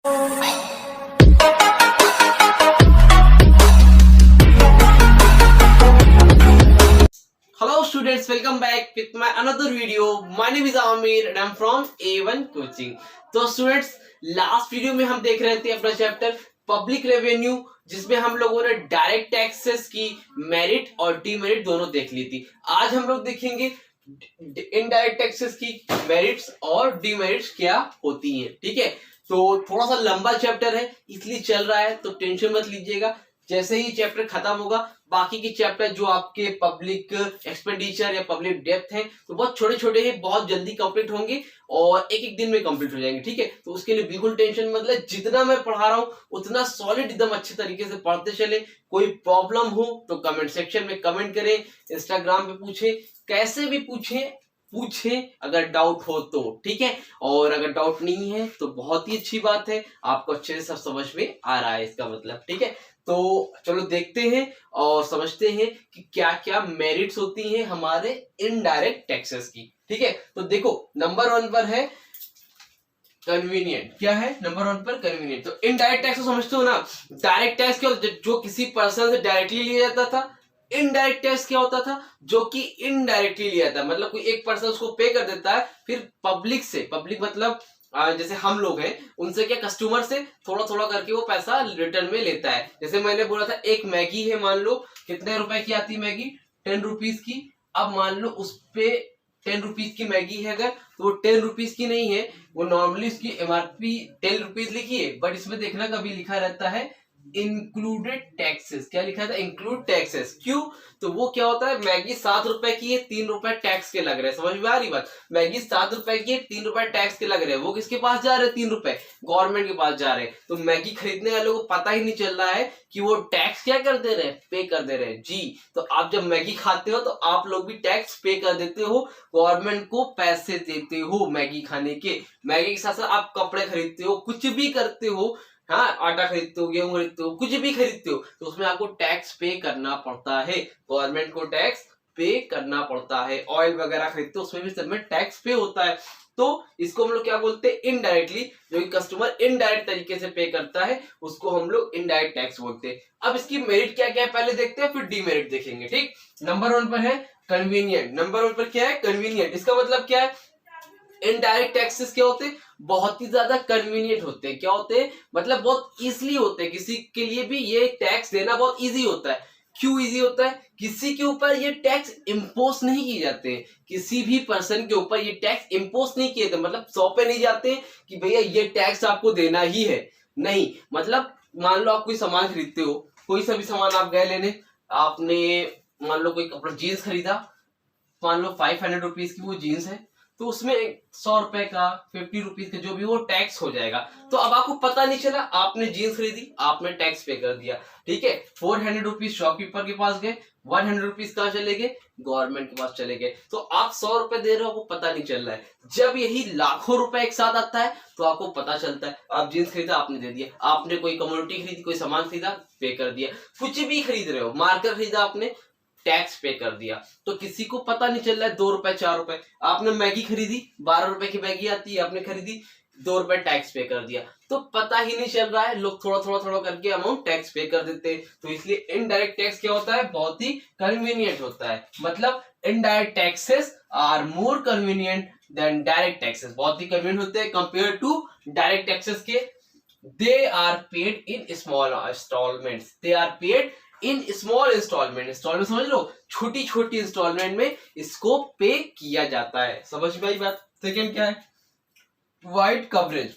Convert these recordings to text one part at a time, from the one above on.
Hello students, welcome back with my another video. My name is Amir and I'm from A1 Coaching. तो students, last video में हम देख रहे थे अपना चैप्टर पब्लिक रेवेन्यू, जिसमें हम लोगों ने डायरेक्ट टैक्सेस की मेरिट और डीमेरिट दोनों देख ली थी। आज हम लोग देखेंगे इनडायरेक्ट टैक्सेस की मेरिट्स और डीमेरिट्स क्या होती हैं। ठीक है, तो थोड़ा सा लंबा चैप्टर है इसलिए चल रहा है, तो टेंशन मत लीजिएगा। जैसे ही चैप्टर खत्म होगा, बाकी के चैप्टर जो आपके पब्लिक एक्सपेंडिचर या पब्लिक डेप्थ हैं, तो बहुत छोटे छोटे हैं, बहुत जल्दी कंप्लीट होंगे और एक एक दिन में कंप्लीट हो जाएंगे। ठीक है, तो उसके लिए बिल्कुल टेंशन मत ले। जितना मैं पढ़ा रहा हूँ उतना सॉलिड एकदम अच्छे तरीके से पढ़ते चले। कोई प्रॉब्लम हो तो कमेंट सेक्शन में कमेंट करें, इंस्टाग्राम पे पूछे, कैसे भी पूछे अगर डाउट हो तो। ठीक है, और अगर डाउट नहीं है तो बहुत ही अच्छी बात है, आपको अच्छे से सब समझ में आ रहा है इसका मतलब। ठीक है, तो चलो देखते हैं और समझते हैं कि क्या क्या मेरिट्स होती हैं हमारे इनडायरेक्ट टैक्सेस की। ठीक है, तो देखो नंबर 1 पर है कन्वीनियंट। क्या है नंबर 1 पर? कन्वीनियंट। तो इनडायरेक्ट टैक्स समझते हो ना। डायरेक्ट टैक्स क्या होता है? जो किसी पर्सन से डायरेक्टली लिया जाता था। इनडायरेक्ट टैक्स क्या होता था? जो कि इनडायरेक्टली लिया जाता है, मतलब कोई एक पर्सन उसको पे कर देता है, फिर पब्लिक से, पब्लिक मतलब जैसे हम लोग हैं उनसे, क्या कस्टमर से थोड़ा थोड़ा करके वो पैसा रिटर्न में लेता है। जैसे मैंने बोला था एक मैगी है, मान लो कितने रुपए की आती है मैगी? 10 रुपीज की। अब मान लो उस पे 10 रुपीज की मैगी है, अगर तो वो 10 रुपीज की नहीं है, वो नॉर्मली उसकी एमआरपी 10 रुपीज लिखी है, बट इसमें देखना कभी लिखा रहता है इंक्लूडेड टैक्सेस। क्या लिखा था? Include taxes. क्यों? तो वो क्या होता है, मैगी 7 रुपए की है, 3 रुपए टैक्स के लग रहे हैं। समझ में आ रही बात? मैगी 7 रुपए की है, 3 रुपए टैक्स के लग रहे हैं। वो किसके पास जा रहे हैं? 3 रुपए गवर्नमेंट के पास जा रहे हैं। तो मैगी खरीदने वालों को पता ही नहीं चल रहा है कि वो टैक्स क्या कर दे रहे हैं? पे कर दे रहे हैं जी। तो आप जब मैगी खाते हो तो आप लोग भी टैक्स पे कर देते हो, गवर्नमेंट को पैसे देते हो मैगी खाने के। मैगी के साथ साथ आप कपड़े खरीदते हो, कुछ भी करते हो, हाँ, आटा खरीदते हो, गेहूं खरीदते हो, कुछ भी खरीदते हो, तो उसमें आपको टैक्स पे करना पड़ता है। गवर्नमेंट को टैक्स पे करना पड़ता है। ऑयल वगैरह खरीदते हो उसमें भी सब में टैक्स पे होता है। तो इसको हम लोग क्या बोलते हैं? इनडायरेक्टली, जो कि कस्टमर इनडायरेक्ट तरीके से पे करता है उसको हम लोग इनडायरेक्ट टैक्स बोलते हैं। अब इसकी मेरिट क्या क्या है पहले देखते हैं, फिर डीमेरिट देखेंगे। ठीक, नंबर 1 पर है कन्वीनियंट। नंबर 1 पर क्या है? कन्वीनियंट। इसका मतलब क्या है? इनडायरेक्ट टैक्सेस क्या होते हैं? बहुत ही ज्यादा कन्वीनियंट होते हैं। क्या होते हैं? मतलब बहुत इजीली होते हैं, किसी के लिए भी ये टैक्स देना बहुत इजी होता है। क्यों इजी होता है? किसी के ऊपर ये टैक्स इम्पोज नहीं किए जाते हैं, किसी भी पर्सन के ऊपर ये टैक्स इम्पोज नहीं किए जाते, मतलब सौंपे नहीं जाते हैं कि भैया ये टैक्स आपको देना ही है। नहीं, मतलब मान लो आप कोई सामान खरीदते हो, कोई सा भी सामान आप गए लेने, आपने मान लो कोई अपना जीन्स खरीदा, मान लो 500 रुपीज की वो जीन्स है, तो उसमें 100 रुपए का, 50 रुपीज का जो भी वो टैक्स हो जाएगा। तो अब आपको पता नहीं चला, आपने जीन्स खरीदी, आपने टैक्स पे कर दिया। ठीक है, 400 रुपीज शॉपकीपर के पास गए, 100 रुपीज कहाँ चले गए? गवर्नमेंट के पास चले गए। तो आप 100 रुपए दे रहे हो, आपको पता नहीं चल रहा है। जब यही लाखों रुपए एक साथ आता है तो आपको पता चलता है। आप जीन्स खरीदा, आपने दे दिया। आपने कोई कमोडिटी खरीदी, कोई सामान खरीदा, पे कर दिया। कुछ भी खरीद रहे हो, मार्कर खरीदा आपने, टैक्स पे कर दिया। तो किसी को पता नहीं चल रहा है 2 रुपए 4 रुपए। आपने मैगी खरीदी, 12 रुपए की मैगी आती है, आपने खरीदी, 2 रुपए टैक्स पे कर दिया। तो पता ही नहीं चल रहा है, लोग थोड़ा थोड़ा थोड़ा करके अमाउंट टैक्स पे कर देते हैं। तो इसलिए इनडायरेक्ट टैक्स क्या होता है? बहुत ही कन्वीनियंट होता है। मतलब indirect taxes are more convenient than direct taxes. बहुत ही कन्वीनियंट होते हैं कंपेयर टू डायरेक्ट टैक्सेस के। They are paid in small instalments. They are paid in small instalment. Instalment समझ लो, छोटी छोटी इंस्टॉलमेंट में इसको पे किया जाता है। समझ में आई बात? सेकेंड क्या है? Wide coverage.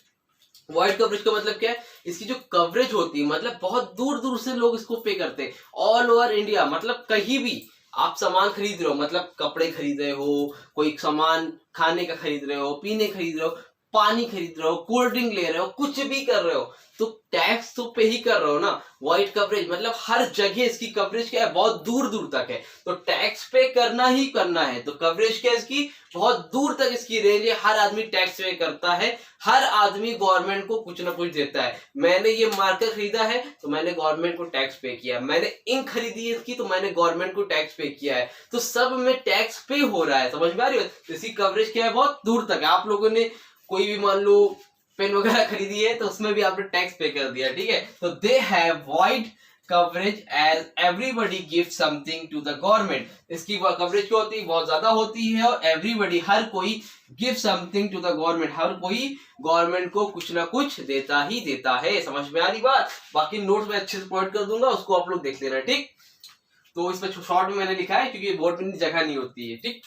वाइड कवरेज का मतलब क्या है? इसकी जो कवरेज होती है, मतलब बहुत दूर दूर से लोग इसको पे करते हैं, ऑल ओवर इंडिया। मतलब कहीं भी आप सामान खरीद रहे हो, मतलब कपड़े खरीद रहे हो, कोई सामान खाने का खरीद रहे हो, पीने खरीद रहे हो, पानी खरीद रहे हो, कोल्ड ड्रिंक ले रहे हो, कुछ भी कर रहे हो, तो टैक्स तो पे ही कर रहे हो ना। वाइड कवरेज मतलब हर जगह इसकी कवरेज क्या है? बहुत दूर दूर तक है, तो टैक्स पे करना ही करना है। तो कवरेज क्या है इसकी? बहुत दूर तक इसकी रेंज है। हर आदमी टैक्स पे करता है, हर आदमी गवर्नमेंट को कुछ ना कुछ देता है। मैंने ये मार्कर खरीदा है तो मैंने गवर्नमेंट को टैक्स पे किया, मैंने इंक खरीदी है इसकी तो मैंने गवर्नमेंट को टैक्स पे किया है। तो सब में टैक्स पे हो रहा है। समझ में आ रही है? तो इसकी कवरेज क्या है? बहुत दूर तक है। आप लोगों ने कोई भी मान लो पेन वगैरह खरीदी है तो उसमें भी आपने टैक्स पे कर दिया, ठीक है। तो they have wide coverage as everybody give something to the government. इसकी कवरेज क्या होती है, बहुत ज्यादा होती है, और एवरीबडी हर कोई give something to the government, हर कोई गवर्नमेंट को कुछ ना कुछ देता ही देता है। समझ में आ रही बात? बाकी नोट्स में अच्छे से पॉइंट कर दूंगा, उसको आप लोग देख लेना, ठीक। तो इसमें शॉर्ट में मैंने लिखा है क्योंकि बोर्ड में जगह नहीं होती है, ठीक।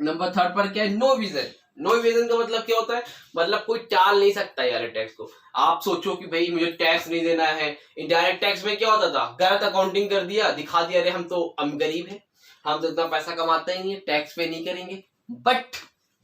नंबर 3 पर क्या है, नो विजन। नो विजन का मतलब क्या होता है, मतलब कोई टाल नहीं सकता यार टैक्स को। आप सोचो कि भाई मुझे टैक्स नहीं देना है। इनडायरेक्ट टैक्स में क्या होता था, गलत अकाउंटिंग कर दिया, दिखा दिया अरे हम गरीब हैं, हम तो इतना पैसा कमाते ही नहीं है, टैक्स पे नहीं करेंगे। But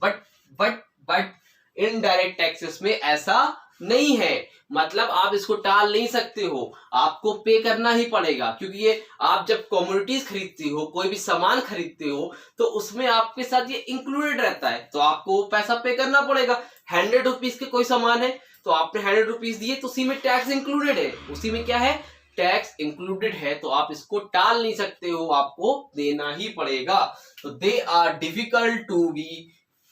but but but indirect taxes में ऐसा नहीं है, मतलब आप इसको टाल नहीं सकते हो, आपको पे करना ही पड़ेगा। क्योंकि ये आप जब कमोडिटीज खरीदते हो, कोई भी सामान खरीदते हो, तो उसमें आपके साथ ये इंक्लूडेड रहता है, तो आपको पैसा पे करना पड़ेगा। 100 रुपीज के कोई सामान है तो आपने 100 रुपीज दिए, तो उसी में टैक्स इंक्लूडेड है, उसी में क्या है, टैक्स इंक्लूडेड है, तो आप इसको टाल नहीं सकते हो, आपको देना ही पड़ेगा। तो they are difficult to be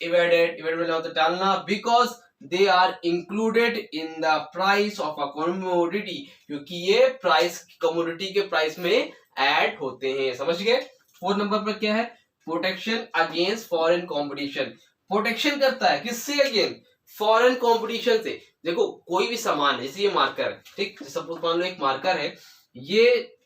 evaded, मतलब टालना, because they are included in the price of a commodity, क्योंकि ये प्राइस कमोडिटी के प्राइस में ऐड होते हैं। समझ गए? 4 नंबर पर क्या है, protection against foreign competition. Protection करता है किससे, अगेंस्ट फॉरेन कंपटीशन से। देखो कोई भी सामान है, जैसे ये मार्कर है, ठीक, सपोज मान लो एक मार्कर है, ये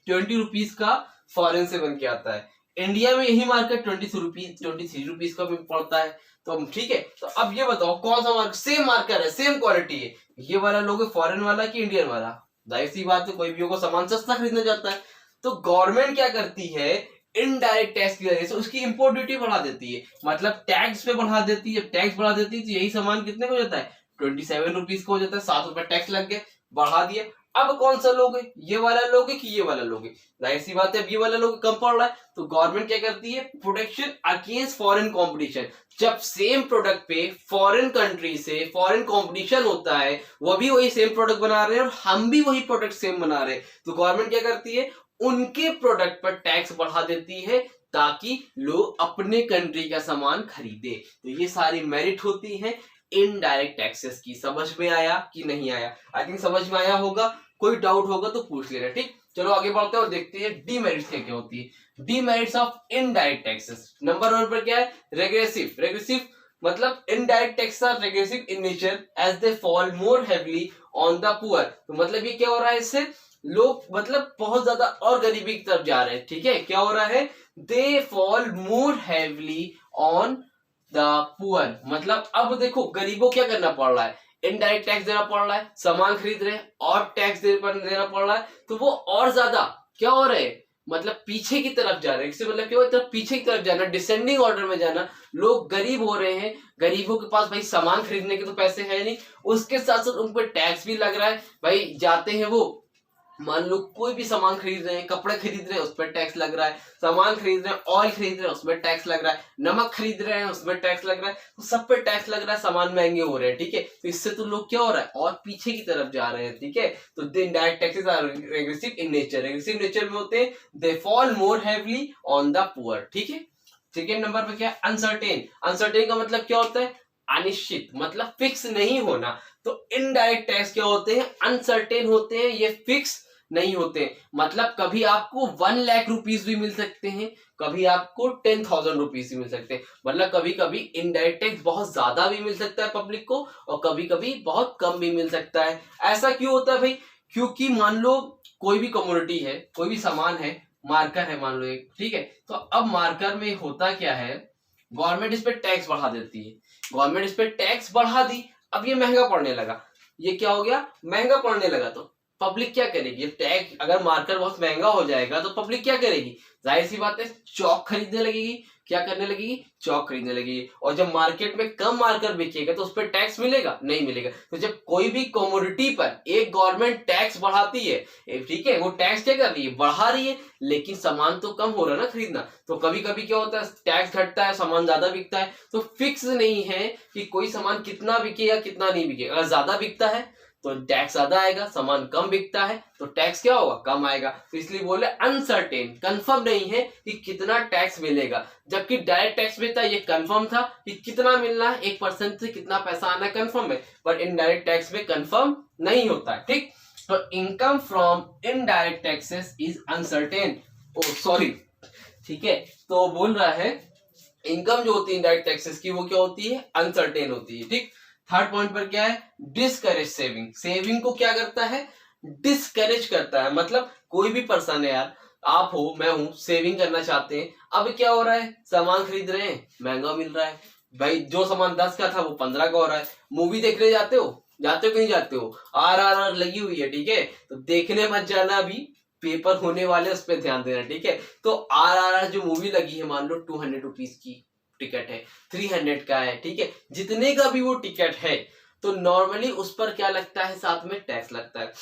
20 रुपीज का फॉरेन से बन के आता है, इंडिया में यही मार्कर 23 रुपीज का भी पड़ता है, तो ठीक है। तो अब ये बताओ कौन सा मार्कर, सेम मार्कर है, सेम क्वालिटी है, ये वाला लोगे फॉरेन वाला कि इंडियन वाला? जाहिर सी बात है, कोई भी होगा सामान सस्ता खरीदना चाहता है। तो गवर्नमेंट क्या करती है, इनडायरेक्ट टैक्स की वजह से उसकी इंपोर्ट ड्यूटी बढ़ा देती है, मतलब टैक्स पे बढ़ा देती है। टैक्स बढ़ा देती है तो यही सामान कितने का हो जाता है, 27 रुपीज का हो जाता है, 7 रुपए टैक्स लग गए, बढ़ा दिए। अब कौन सा लोगे, ये वाला लोगे कि ये वाला लोगे? जाहिर सी बात है ये वाला लोगे, कम पड़ रहा है। तो गवर्नमेंट क्या करती है, प्रोटेक्शन अगेंस्ट फॉरेन कंपटीशन। जब सेम प्रोडक्ट पे फॉरेन कंट्री से फॉरेन कंपटीशन होता है, वो भी वही सेम प्रोडक्ट बना रहे हैं और हम भी वही प्रोडक्ट सेम बना रहे हैं, तो गवर्नमेंट क्या करती है, उनके प्रोडक्ट पर टैक्स बढ़ा देती है ताकि लोग अपने कंट्री का सामान खरीदे। तो ये सारी मेरिट होती है इनडायरेक्ट टैक्सेस की। समझ में आया कि नहीं आया? आई थिंक समझ में आया होगा, कोई डाउट होगा तो पूछ लेना, ठीक। चलो आगे बढ़ते हैं और देखते हैं डीमेरिट्स क्या क्या होती है। Demerits of indirect taxes. Number 1 पर क्या है, रेग्रेसिव। रेग्रेसिव मतलब indirect tax are regressive in nature as they fall more heavily on the poor. तो मतलब ये क्या हो रहा है, इससे लोग मतलब बहुत ज्यादा और गरीबी की तरफ जा रहे हैं, ठीक है। क्या हो रहा है, दे fall more heavily on the poor, मतलब अब देखो गरीबों क्या करना पड़ रहा है, इनडायरेक्ट टैक्स देना पड़ रहा है, सामान खरीद रहे हैं और टैक्स देना पड़ रहा है, तो वो और ज्यादा क्या हो रहे हैं, मतलब पीछे की तरफ जा रहे हैं। इससे मतलब क्या हो रहा है, पीछे की तरफ जाना, डिसेंडिंग ऑर्डर में जाना, लोग गरीब हो रहे हैं। गरीबों के पास भाई सामान खरीदने के तो पैसे है नहीं, उसके साथ साथ उन पर टैक्स भी लग रहा है। भाई जाते हैं वो, मान लो कोई भी सामान खरीद रहे हैं, कपड़े खरीद रहे हैं उस पर टैक्स लग रहा है, सामान खरीद रहे हैं, ऑयल खरीद रहे हैं उसमें टैक्स लग रहा है, नमक खरीद रहे हैं उसमें टैक्स लग रहा है, तो सब पे टैक्स लग रहा है, सामान महंगे हो रहे हैं, ठीक है। तो इससे तो लोग क्या हो रहा है, और पीछे की तरफ जा रहे हैं, ठीक है। तो the indirect taxes are regressive in nature. Regressive nature में होते हैं, they fall more heavily on the poor, ठीक है। सेकेंड नंबर पे क्या है, अनसर्टेन। अनसर्टेन का मतलब क्या होता है, अनिश्चित, मतलब फिक्स नहीं होना। तो इनडायरेक्ट टैक्स क्या होते हैं, अनसर्टेन होते हैं, ये फिक्स नहीं होते, मतलब कभी आपको 1 लाख रुपीस भी मिल सकते हैं, कभी आपको 10,000 रुपीस भी मिल सकते हैं, मतलब कभी कभी इनडायरेक्ट टैक्स बहुत ज्यादा भी मिल सकता है पब्लिक को और कभी कभी बहुत कम भी मिल सकता है। ऐसा क्यों होता है भाई, क्योंकि मान लो कोई भी कमोडिटी है, कोई भी सामान है, मार्कर है मान लो एक, ठीक है। तो अब मार्कर में होता क्या है, गवर्नमेंट इस पे टैक्स बढ़ा देती है, गवर्नमेंट इस पे टैक्स बढ़ा दी, अब ये महंगा पड़ने लगा, ये क्या हो गया, महंगा पड़ने लगा, तो पब्लिक क्या करेगी, टैक्स अगर मार्कर बहुत महंगा हो जाएगा तो पब्लिक क्या करेगी, जाहिर सी बात है चौक खरीदने लगेगी, क्या करने लगेगी, चौक खरीदने लगेगी। और जब मार्केट में कम मार्कर बिकेगा तो उस पर टैक्स मिलेगा, नहीं मिलेगा। तो जब कोई भी कमोडिटी पर एक गवर्नमेंट टैक्स बढ़ाती है, ठीक है, वो टैक्स क्या कर रही है, बढ़ा रही है, लेकिन सामान तो कम हो रहा है ना खरीदना, तो कभी कभी क्या होता है, टैक्स घटता है, सामान ज्यादा बिकता है, तो फिक्स नहीं है कि कोई सामान कितना बिके या कितना नहीं बिके। अगर ज्यादा बिकता है तो टैक्स ज्यादा आएगा, सामान कम बिकता है तो टैक्स क्या होगा, कम आएगा। तो इसलिए बोले अनसर्टेन, कंफर्म नहीं है कि कितना टैक्स मिलेगा। जबकि डायरेक्ट टैक्स में था ये कंफर्म था कि कितना मिलना है, 1% से कितना पैसा आना कंफर्म है, बट इनडायरेक्ट टैक्स में कंफर्म नहीं होता है। ठीक, तो income from indirect taxes is uncertain. Oh sorry, ठीक है, तो बोल रहा है इनकम जो होती है इनडायरेक्ट टैक्सेस की वो क्या होती है, अनसर्टेन होती है। ठीक, थर्ड पॉइंट पर क्या है, डिस्करेज सेविंग। सेविंग को क्या करता है, डिस्करेज करता है। मतलब कोई भी पर्सन है यार, आप हो मैं हूं, सेविंग करना चाहते हैं, अब क्या हो रहा है, सामान खरीद रहे हैं, महंगा मिल रहा है भाई, जो सामान 10 का था वो 15 का हो रहा है। मूवी देखने जाते हो कि नहीं जाते हो, RRR लगी हुई है, ठीक है, तो देखने मत जाना, अभी पेपर होने वाले, उस पर ध्यान देना, ठीक है। तो RRR जो मूवी लगी है, मान लो 200 रुपीज की टिकट है, 300 का है, ठीक है, जितने का भी वो टिकट है, तो नॉर्मली उस पर क्या लगता है, साथ में टैक्स लगता है।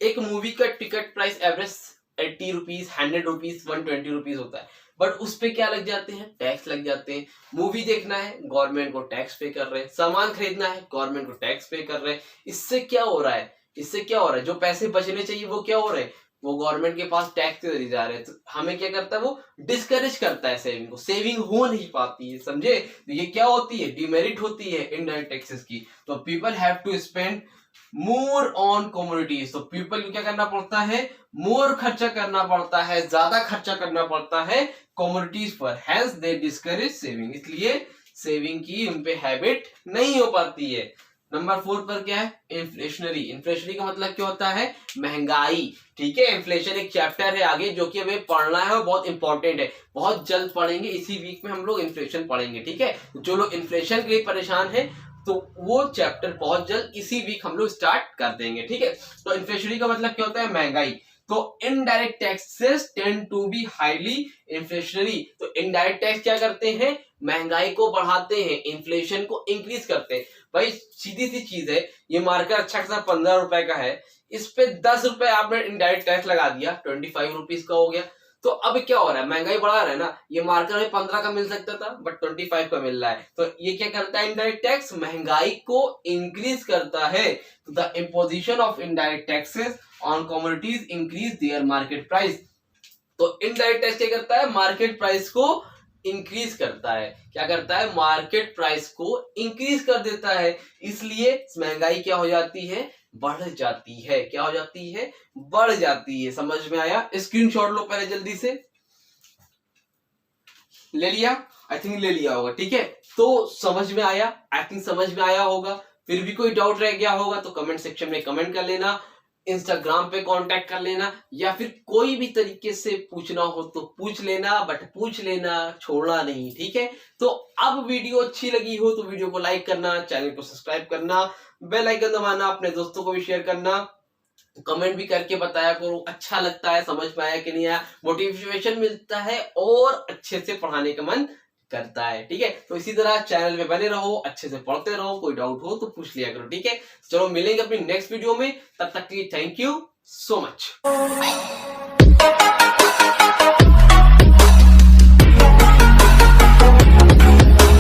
एक मूवी का ticket price average 80 rupees, 100 rupees, 120 rupees होता है, बट उस पे क्या लग जाते हैं, टैक्स लग जाते हैं। मूवी देखना है, गवर्नमेंट को टैक्स पे कर रहे हैं, सामान खरीदना है, गवर्नमेंट को टैक्स पे कर रहे हैं। इससे क्या हो रहा है, जो पैसे बचने चाहिए वो क्या हो रहे हैं, वो गवर्नमेंट के पास टैक्स के जरिए जा रहे हैं। तो हमें क्या करता है, वो डिस्करेज करता है सेविंग को, सेविंग हो नहीं पाती है, समझे। तो ये क्या होती है, डिमेरिट होती है इनडायरेक्ट टैक्सेस की। तो people have to spend more on commodities. तो पीपल को क्या करना पड़ता है, मोर खर्चा करना पड़ता है, ज्यादा खर्चा करना पड़ता है कमोडिटीज पर, हेंस दे डिस्करेज सेविंग। इसलिए सेविंग की उन पे हैबिट नहीं हो पाती है। नंबर 4 पर क्या है, इन्फ्लेशनरी। इन्फ्लेशनरी का मतलब क्या होता है, महंगाई, ठीक है। इन्फ्लेशन एक चैप्टर है आगे जो कि हमें पढ़ना है और बहुत इंपॉर्टेंट है, बहुत जल्द पढ़ेंगे, इसी वीक में हम लोग इन्फ्लेशन पढ़ेंगे, ठीक है। जो लोग इन्फ्लेशन के लिए परेशान है तो वो चैप्टर बहुत जल्द इसी वीक हम लोग स्टार्ट कर देंगे, ठीक है। तो इन्फ्लेशनरी का मतलब क्या होता है, महंगाई। तो indirect taxes tend to be highly inflationary. तो इनडायरेक्ट टैक्स क्या करते हैं, महंगाई को बढ़ाते हैं, इन्फ्लेशन को इंक्रीज करते हैं। भाई सीधी सी चीज है, ये मार्कर अच्छा खासा 15 रुपए का है, इस पे 10 रुपए आपने इनडायरेक्ट टैक्स लगा दिया, 25 रुपीज का हो गया। तो अब क्या हो रहा है, महंगाई बढ़ा रहा है ना, ये मार्कर में 15 का मिल सकता था बट 25 का मिल रहा है। तो ये क्या करता है, इनडायरेक्ट टैक्स महंगाई को इंक्रीज करता है। तो the imposition of indirect taxes on commodities increase their market price. तो इनडायरेक्ट टैक्स क्या करता है, मार्केट प्राइस को इंक्रीज करता है। क्या करता है, मार्केट प्राइस को इंक्रीज कर देता है, इसलिए महंगाई क्या हो जाती है, बढ़ जाती है। क्या हो जाती है, बढ़ जाती है। समझ में आया, स्क्रीनशॉट लो पहले जल्दी से, ले लिया, आई थिंक ले लिया होगा, ठीक है। तो समझ में आया, आई थिंक समझ में आया होगा। फिर भी कोई डाउट रह गया होगा तो कमेंट सेक्शन में कमेंट कर लेना, इंस्टाग्राम पे कांटेक्ट कर लेना, या फिर कोई भी तरीके से पूछना हो तो पूछ लेना, बट पूछ लेना, छोड़ना नहीं, ठीक है। तो अब वीडियो अच्छी लगी हो तो वीडियो को लाइक करना, चैनल को सब्सक्राइब करना, बेल आइकन दबाना, अपने दोस्तों को भी शेयर करना, कमेंट भी करके बताया करो अच्छा लगता है, समझ में आया कि नहीं आया, मोटिवेशन मिलता है और अच्छे से पढ़ाने का मन करता है, ठीक है। तो इसी तरह चैनल में बने रहो, अच्छे से पढ़ते रहो, कोई डाउट हो तो पूछ लिया करो, ठीक है। चलो मिलेंगे अपनी नेक्स्ट वीडियो में, तब तक के लिए थैंक यू सो मच।